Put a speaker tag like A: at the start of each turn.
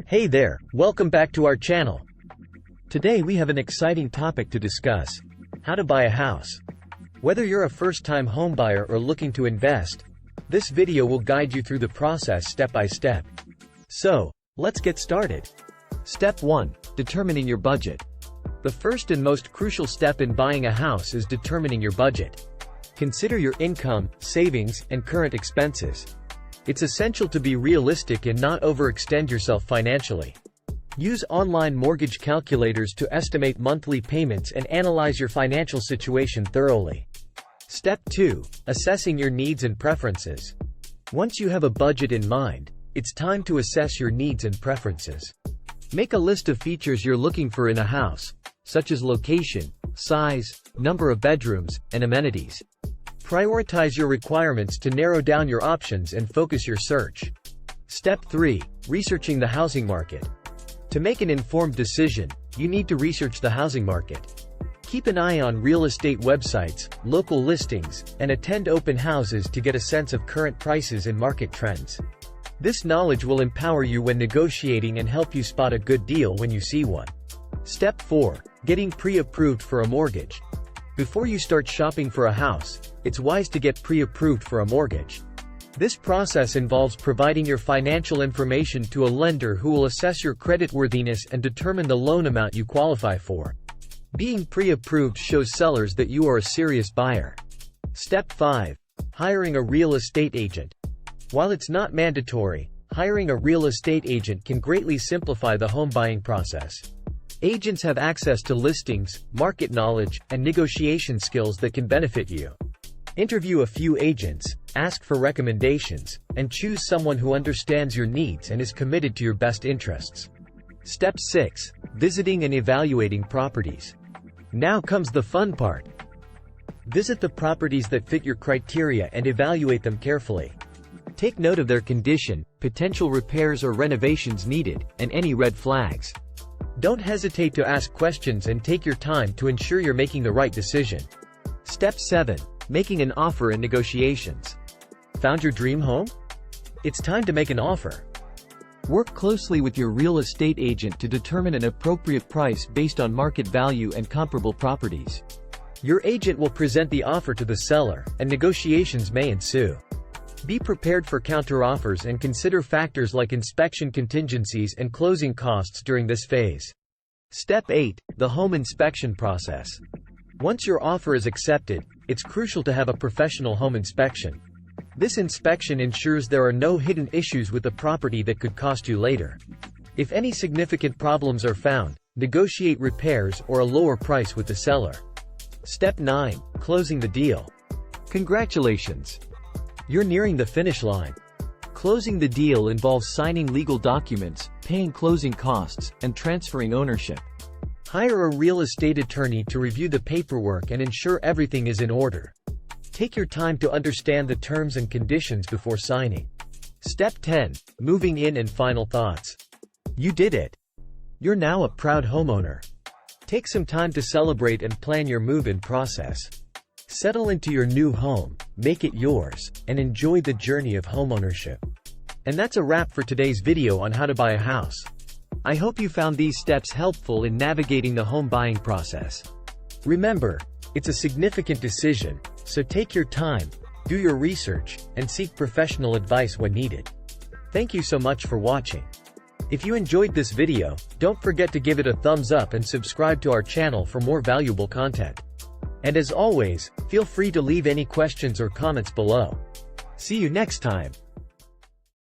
A: Hey there, welcome back to our channel. Today we have an exciting topic to discuss: how to buy a house. Whether you're a first-time homebuyer or looking to invest, this video will guide you through the process step by step. So, let's get started. Step 1. Determining your budget. The first and most crucial step in buying a house is determining your budget. Consider your income, savings, and current expenses. It's essential to be realistic and not overextend yourself financially. Use online mortgage calculators to estimate monthly payments and analyze your financial situation thoroughly. Step 2. Assessing your needs and preferences. Once you have a budget in mind, it's time to assess your needs and preferences. Make a list of features you're looking for in a house, such as location, size, number of bedrooms, and amenities. Prioritize your requirements to narrow down your options and focus your search. Step 3. Researching the housing market. To make an informed decision, you need to research the housing market. Keep an eye on real estate websites, local listings, and attend open houses to get a sense of current prices and market trends. This knowledge will empower you when negotiating and help you spot a good deal when you see one. Step 4. Getting pre-approved for a mortgage. Before you start shopping for a house, it's wise to get pre-approved for a mortgage. This process involves providing your financial information to a lender who will assess your creditworthiness and determine the loan amount you qualify for. Being pre-approved shows sellers that you are a serious buyer. Step 5. Hiring a real estate agent. While it's not mandatory, hiring a real estate agent can greatly simplify the home buying process. Agents have access to listings, market knowledge, and negotiation skills that can benefit you. Interview a few agents, ask for recommendations, and choose someone who understands your needs and is committed to your best interests. Step 6. Visiting and evaluating properties. Now comes the fun part. Visit the properties that fit your criteria and evaluate them carefully. Take note of their condition, potential repairs or renovations needed, and any red flags. Don't hesitate to ask questions and take your time to ensure you're making the right decision. Step 7. Making an offer and negotiations. Found your dream home? It's time to make an offer. Work closely with your real estate agent to determine an appropriate price based on market value and comparable properties. Your agent will present the offer to the seller, and negotiations may ensue. Be prepared for counteroffers and consider factors like inspection contingencies and closing costs during this phase. Step 8. The home inspection process. Once your offer is accepted, it's crucial to have a professional home inspection. This inspection ensures there are no hidden issues with the property that could cost you later. If any significant problems are found, negotiate repairs or a lower price with the seller. Step 9. Closing the deal. Congratulations! You're nearing the finish line. Closing the deal involves signing legal documents, paying closing costs, and transferring ownership. Hire a real estate attorney to review the paperwork and ensure everything is in order. Take your time to understand the terms and conditions before signing. Step 10. Moving in and final thoughts. You did it! You're now a proud homeowner. Take some time to celebrate and plan your move-in process. Settle into your new home, make it yours, and enjoy the journey of homeownership. And that's a wrap for today's video on how to buy a house. I hope you found these steps helpful in navigating the home buying process. Remember, it's a significant decision, so take your time, do your research, and seek professional advice when needed. Thank you so much for watching. If you enjoyed this video, don't forget to give it a thumbs up and subscribe to our channel for more valuable content. And as always, feel free to leave any questions or comments below. See you next time.